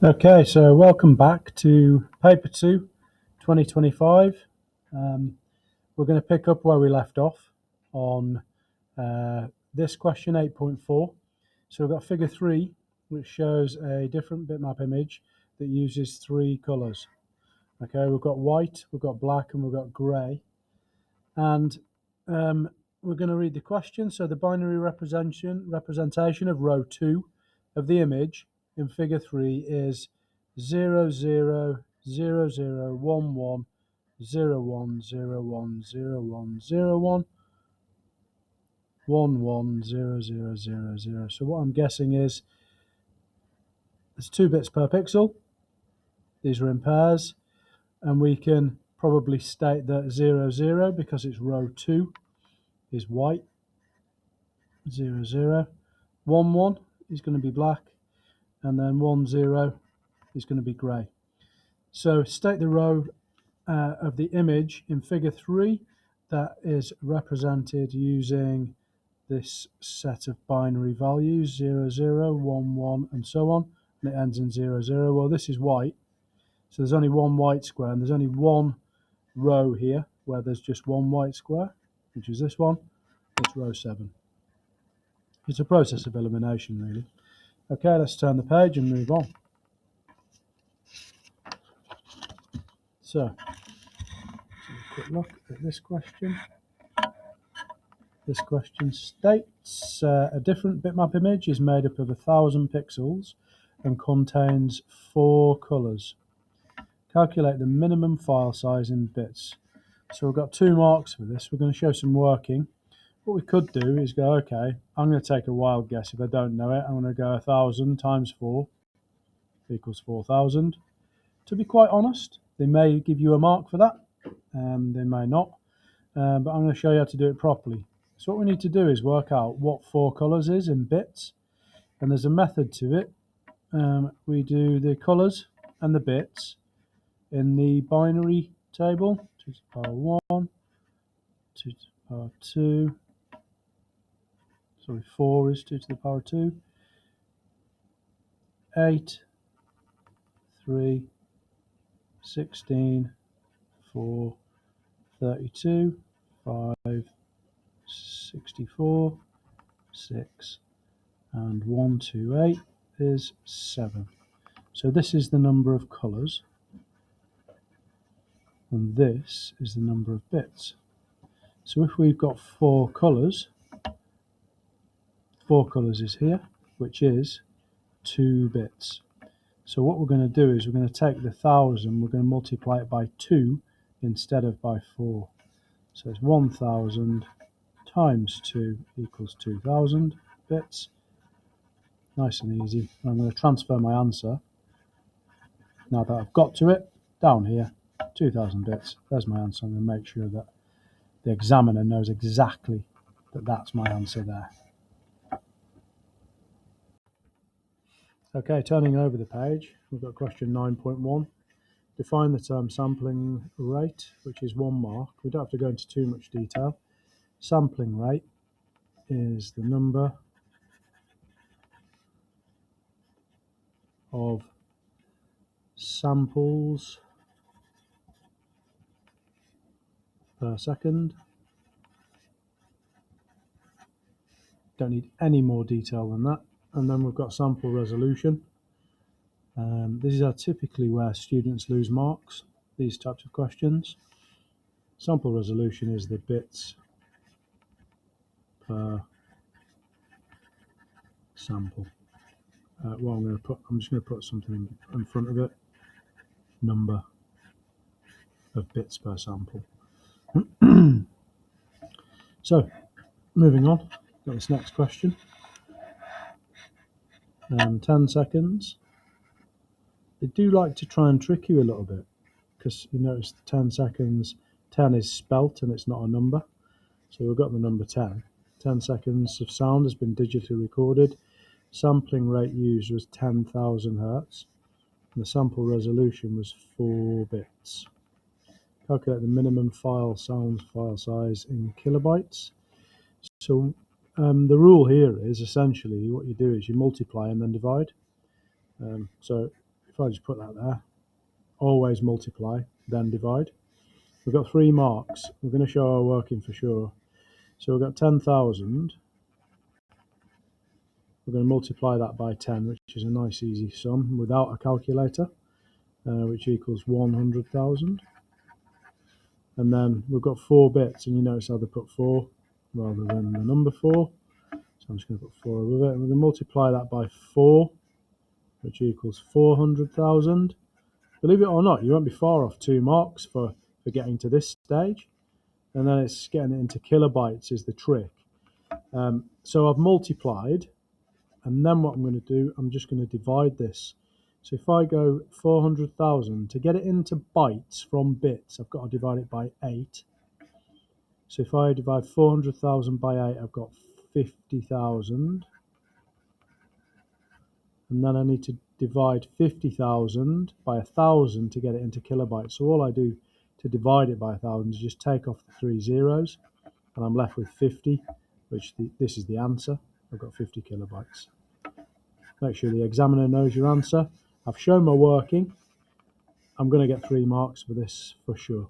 Okay, so welcome back to Paper 2, 2025. We're going to pick up where we left off on this question 8.4. So we've got figure 3, which shows a different bitmap image that uses 3 colours. Okay, we've got white, we've got black, and we've got grey. And we're going to read the question. So the binary representation of row 2 of the image in figure 3 is 0, 0, 0, 0, 1, 1, 0, 1, 0, 1, 0, 1, 0, 1, 1, 1, 0, 0, 0, 0. So what I'm guessing is there's 2 bits per pixel. These are in pairs, and we can probably state that 0, 0, because it's row 2, is white. 0, 0. 1, 1 is going to be black, and then 1, 0 is going to be grey. So state the row of the image in figure 3 that is represented using this set of binary values 0, 0, 1, 1, and so on, and it ends in 0, 0. Well, this is white, so there's only one white square, and there's only one row here where there's just one white square, which is this one. It's row 7. It's a process of elimination, really. Okay, let's turn the page and move on. So, a quick look at this question. This question states a different bitmap image is made up of 1,000 pixels and contains 4 colours. Calculate the minimum file size in bits. So we've got 2 marks for this. We're going to show some working. What we could do is go, okay, I'm going to take a wild guess. If I don't know it, I'm going to go 1,000 times 4 equals 4,000. To be quite honest, they may give you a mark for that, they may not, but I'm going to show you how to do it properly. So what we need to do is work out what 4 colours is in bits, and there's a method to it. We do the colours and the bits in the binary table, 2 to the power 1, 2 to the power 2, sorry, 4 is 2 to the power 2, 8, 3, 16, 4, 32, 5, 64, 6, and 128 is 7. So this is the number of colours, and this is the number of bits. So if we've got 4 colours, 4 colours is here, which is 2 bits. So what we're going to do is we're going to take the 1,000, we're going to multiply it by 2 instead of by 4. So it's 1,000 times 2 equals 2,000 bits. Nice and easy. I'm going to transfer my answer, now that I've got to it, down here, 2,000 bits. There's my answer. I'm going to make sure that the examiner knows exactly that that's my answer there. Okay, turning over the page, we've got question 9.1. Define the term sampling rate, which is 1 mark. We don't have to go into too much detail. Sampling rate is the number of samples per second. Don't need any more detail than that. And then we've got sample resolution. These are typically where students lose marks, these types of questions. Sample resolution is the bits per sample. What I'm just going to put something in front of it. Number of bits per sample. So, moving on, got this next question. 10 seconds. They do like to try and trick you a little bit, because you notice the 10 seconds, 10 is spelt and it's not a number. So we've got the number 10. 10 seconds of sound has been digitally recorded. Sampling rate used was 10,000 hertz. And the sample resolution was 4 bits. Calculate the minimum file size in kilobytes. So the rule here is essentially what you do is you multiply and then divide. So if I just put that there, always multiply, then divide. We've got 3 marks. We're going to show our working for sure. So we've got 10,000. We're going to multiply that by 10, which is a nice easy sum without a calculator, which equals 100,000. And then we've got 4 bits, and you notice how they put 4 rather than the number 4. So I'm just going to put 4 above it, and we're going to multiply that by 4, which equals 400,000. Believe it or not, you won't be far off 2 marks for getting to this stage. And then it's getting it into kilobytes is the trick. So I've multiplied, and then what I'm going to do, I'm just going to divide this. So if I go 400,000, to get it into bytes from bits, I've got to divide it by 8. So if I divide 400,000 by 8, I've got 50,000. And then I need to divide 50,000 by 1,000 to get it into kilobytes. So all I do to divide it by 1,000 is just take off the 3 zeros, and I'm left with 50, which this is the answer. I've got 50 kilobytes. Make sure the examiner knows your answer. I've shown my working. I'm going to get 3 marks for this for sure.